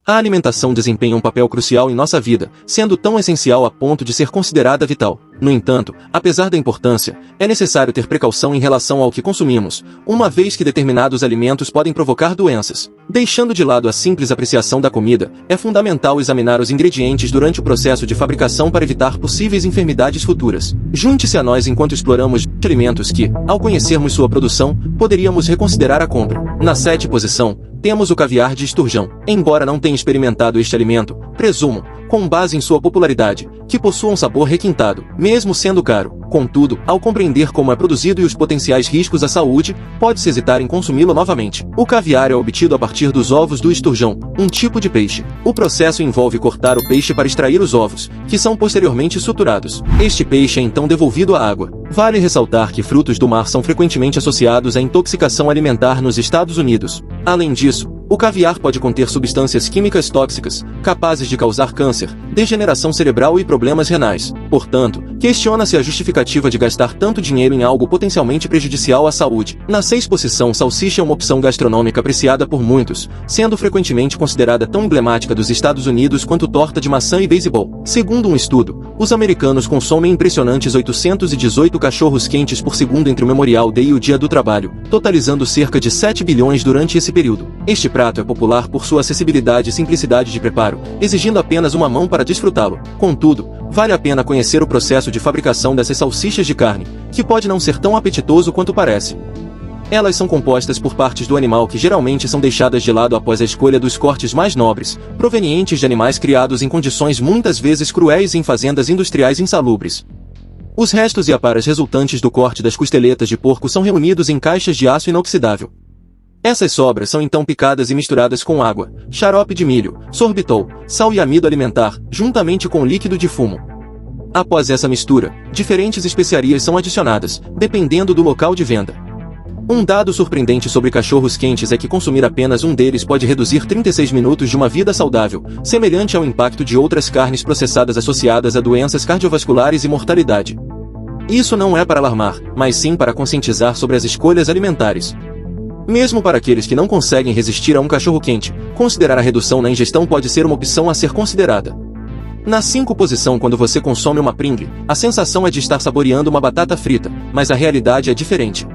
A alimentação desempenha um papel crucial em nossa vida, sendo tão essencial a ponto de ser considerada vital. No entanto, apesar da importância, é necessário ter precaução em relação ao que consumimos, uma vez que determinados alimentos podem provocar doenças. Deixando de lado a simples apreciação da comida, é fundamental examinar os ingredientes durante o processo de fabricação para evitar possíveis enfermidades futuras. Junte-se a nós enquanto exploramos alimentos que, ao conhecermos sua produção, poderíamos reconsiderar a compra. Na 7ª posição, temos o caviar de esturjão. Embora não tenha experimentado este alimento, presumo, com base em sua popularidade, que possua um sabor requintado, mesmo sendo caro. Contudo, ao compreender como é produzido e os potenciais riscos à saúde, pode-se hesitar em consumi-lo novamente. O caviar é obtido a partir dos ovos do esturjão, um tipo de peixe. O processo envolve cortar o peixe para extrair os ovos, que são posteriormente suturados. Este peixe é então devolvido à água. Vale ressaltar que frutos do mar são frequentemente associados à intoxicação alimentar nos Estados Unidos. Além disso, o caviar pode conter substâncias químicas tóxicas, capazes de causar câncer, degeneração cerebral e problemas renais. Portanto, questiona-se a justificativa de gastar tanto dinheiro em algo potencialmente prejudicial à saúde. Na 6ª posição, salsicha é uma opção gastronômica apreciada por muitos, sendo frequentemente considerada tão emblemática dos Estados Unidos quanto torta de maçã e beisebol. Segundo um estudo, os americanos consomem impressionantes 818 cachorros quentes por segundo entre o Memorial Day e o Dia do Trabalho, totalizando cerca de 7 bilhões durante esse período. Este prato é popular por sua acessibilidade e simplicidade de preparo, exigindo apenas uma mão para desfrutá-lo. Contudo, vale a pena conhecer o processo de fabricação dessas salsichas de carne, que pode não ser tão apetitoso quanto parece. Elas são compostas por partes do animal que geralmente são deixadas de lado após a escolha dos cortes mais nobres, provenientes de animais criados em condições muitas vezes cruéis em fazendas industriais insalubres. Os restos e aparas resultantes do corte das costeletas de porco são reunidos em caixas de aço inoxidável. Essas sobras são então picadas e misturadas com água, xarope de milho, sorbitol, sal e amido alimentar, juntamente com líquido de fumo. Após essa mistura, diferentes especiarias são adicionadas, dependendo do local de venda. Um dado surpreendente sobre cachorros quentes é que consumir apenas um deles pode reduzir 36 minutos de uma vida saudável, semelhante ao impacto de outras carnes processadas associadas a doenças cardiovasculares e mortalidade. Isso não é para alarmar, mas sim para conscientizar sobre as escolhas alimentares. Mesmo para aqueles que não conseguem resistir a um cachorro quente, considerar a redução na ingestão pode ser uma opção a ser considerada. Na 5ª posição, quando você consome uma Pringle, a sensação é de estar saboreando uma batata frita, mas a realidade é diferente.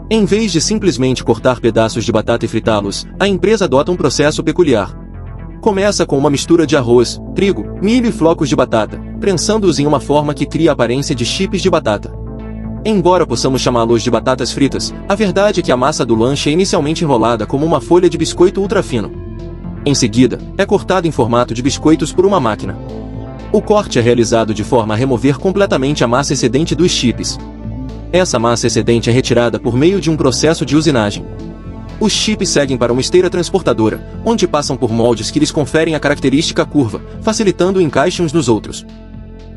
Em vez de simplesmente cortar pedaços de batata e fritá-los, a empresa adota um processo peculiar. Começa com uma mistura de arroz, trigo, milho e flocos de batata, prensando-os em uma forma que cria a aparência de chips de batata. Embora possamos chamá-los de batatas fritas, a verdade é que a massa do lanche é inicialmente enrolada como uma folha de biscoito ultra fino. Em seguida, é cortada em formato de biscoitos por uma máquina. O corte é realizado de forma a remover completamente a massa excedente dos chips. Essa massa excedente é retirada por meio de um processo de usinagem. Os chips seguem para uma esteira transportadora, onde passam por moldes que lhes conferem a característica curva, facilitando o encaixe uns nos outros.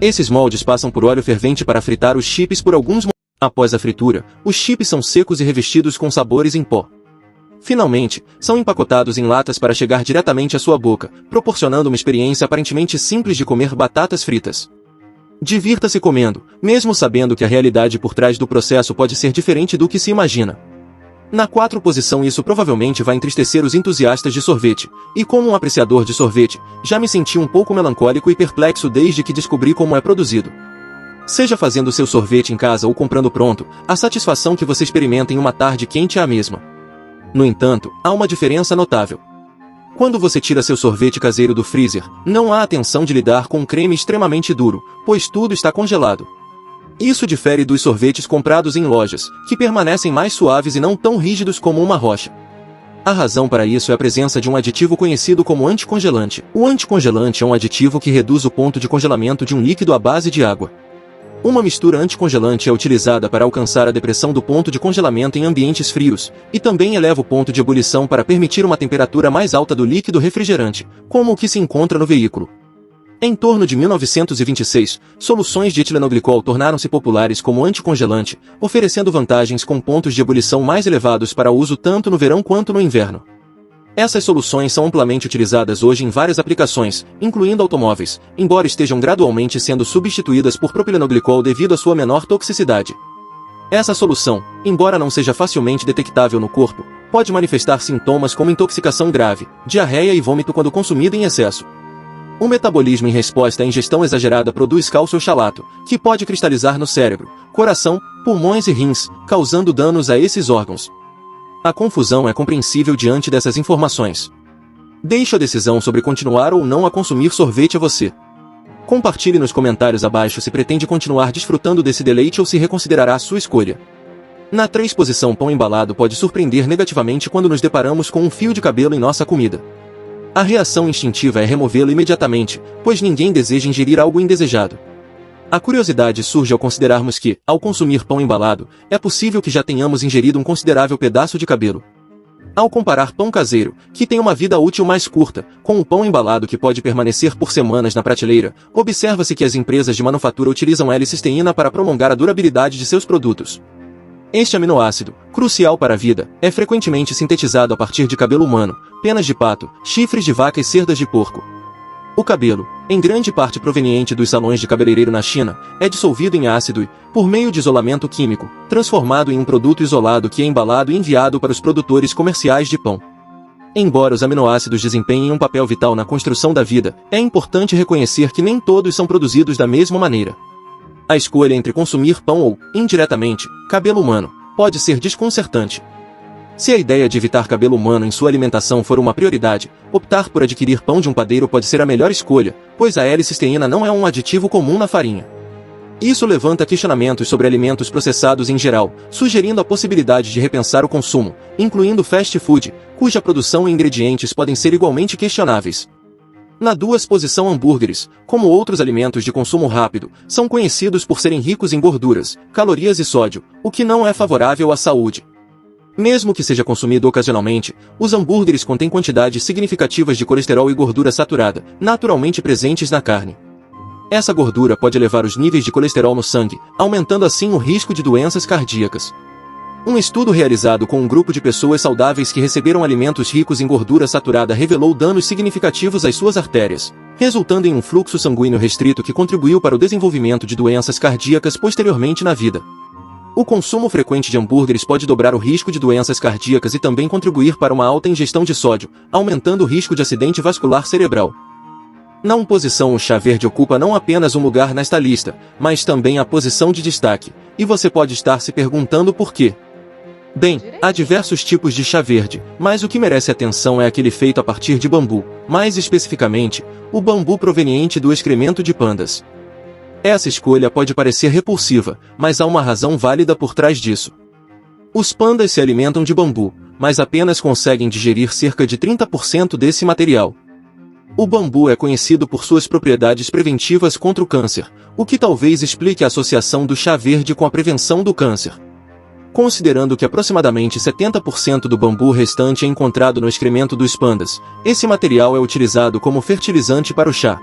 Esses moldes passam por óleo fervente para fritar os chips por alguns momentos. Após a fritura, os chips são secos e revestidos com sabores em pó. Finalmente, são empacotados em latas para chegar diretamente à sua boca, proporcionando uma experiência aparentemente simples de comer batatas fritas. Divirta-se comendo, mesmo sabendo que a realidade por trás do processo pode ser diferente do que se imagina. Na 4ª posição, isso provavelmente vai entristecer os entusiastas de sorvete, e como um apreciador de sorvete, já me senti um pouco melancólico e perplexo desde que descobri como é produzido. Seja fazendo seu sorvete em casa ou comprando pronto, a satisfação que você experimenta em uma tarde quente é a mesma. No entanto, há uma diferença notável. Quando você tira seu sorvete caseiro do freezer, não há atenção de lidar com um creme extremamente duro, pois tudo está congelado. Isso difere dos sorvetes comprados em lojas, que permanecem mais suaves e não tão rígidos como uma rocha. A razão para isso é a presença de um aditivo conhecido como anticongelante. O anticongelante é um aditivo que reduz o ponto de congelamento de um líquido à base de água. Uma mistura anticongelante é utilizada para alcançar a depressão do ponto de congelamento em ambientes frios, e também eleva o ponto de ebulição para permitir uma temperatura mais alta do líquido refrigerante, como o que se encontra no veículo. Em torno de 1926, soluções de etilenoglicol tornaram-se populares como anticongelante, oferecendo vantagens com pontos de ebulição mais elevados para uso tanto no verão quanto no inverno. Essas soluções são amplamente utilizadas hoje em várias aplicações, incluindo automóveis, embora estejam gradualmente sendo substituídas por propilenoglicol devido à sua menor toxicidade. Essa solução, embora não seja facilmente detectável no corpo, Pode manifestar sintomas como intoxicação grave, diarreia e vômito quando consumida em excesso. O metabolismo em resposta à ingestão exagerada produz cálcio oxalato, que pode cristalizar no cérebro, coração, pulmões e rins, causando danos a esses órgãos. A confusão é compreensível diante dessas informações. Deixo a decisão sobre continuar ou não a consumir sorvete a você. Compartilhe nos comentários abaixo se pretende continuar desfrutando desse deleite ou se reconsiderará a sua escolha. Na 3 posição, pão embalado pode surpreender negativamente quando nos deparamos com um fio de cabelo em nossa comida. A reação instintiva é removê-lo imediatamente, pois ninguém deseja ingerir algo indesejado. A curiosidade surge ao considerarmos que, ao consumir pão embalado, é possível que já tenhamos ingerido um considerável pedaço de cabelo. Ao comparar pão caseiro, que tem uma vida útil mais curta, com o pão embalado que pode permanecer por semanas na prateleira, observa-se que as empresas de manufatura utilizam L-cisteína para prolongar a durabilidade de seus produtos. Este aminoácido, crucial para a vida, é frequentemente sintetizado a partir de cabelo humano, penas de pato, chifres de vaca e cerdas de porco. O cabelo, em grande parte proveniente dos salões de cabeleireiro na China, é dissolvido em ácido e, por meio de isolamento químico, transformado em um produto isolado que é embalado e enviado para os produtores comerciais de pão. Embora os aminoácidos desempenhem um papel vital na construção da vida, é importante reconhecer que nem todos são produzidos da mesma maneira. A escolha entre consumir pão ou, indiretamente, cabelo humano, pode ser desconcertante. Se a ideia de evitar cabelo humano em sua alimentação for uma prioridade, optar por adquirir pão de um padeiro pode ser a melhor escolha, pois a L-cisteína não é um aditivo comum na farinha. Isso levanta questionamentos sobre alimentos processados em geral, sugerindo a possibilidade de repensar o consumo, incluindo fast food, cuja produção e ingredientes podem ser igualmente questionáveis. Na 2 posição, hambúrgueres, como outros alimentos de consumo rápido, são conhecidos por serem ricos em gorduras, calorias e sódio, o que não é favorável à saúde. Mesmo que seja consumido ocasionalmente, os hambúrgueres contêm quantidades significativas de colesterol e gordura saturada, naturalmente presentes na carne. Essa gordura pode elevar os níveis de colesterol no sangue, aumentando assim o risco de doenças cardíacas. Um estudo realizado com um grupo de pessoas saudáveis que receberam alimentos ricos em gordura saturada revelou danos significativos às suas artérias, resultando em um fluxo sanguíneo restrito que contribuiu para o desenvolvimento de doenças cardíacas posteriormente na vida. O consumo frequente de hambúrgueres pode dobrar o risco de doenças cardíacas e também contribuir para uma alta ingestão de sódio, aumentando o risco de acidente vascular cerebral. Na 1 posição, o chá verde ocupa não apenas um lugar nesta lista, mas também a posição de destaque, e você pode estar se perguntando por quê. Bem, há diversos tipos de chá verde, mas o que merece atenção é aquele feito a partir de bambu, mais especificamente, o bambu proveniente do excremento de pandas. Essa escolha pode parecer repulsiva, mas há uma razão válida por trás disso. Os pandas se alimentam de bambu, mas apenas conseguem digerir cerca de 30% desse material. O bambu é conhecido por suas propriedades preventivas contra o câncer, o que talvez explique a associação do chá verde com a prevenção do câncer. Considerando que aproximadamente 70% do bambu restante é encontrado no excremento dos pandas, esse material é utilizado como fertilizante para o chá.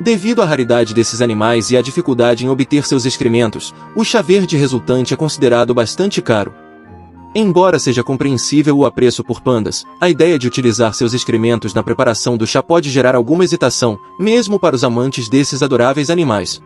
Devido à raridade desses animais e à dificuldade em obter seus excrementos, o chá verde resultante é considerado bastante caro. Embora seja compreensível o apreço por pandas, a ideia de utilizar seus excrementos na preparação do chá pode gerar alguma hesitação, mesmo para os amantes desses adoráveis animais.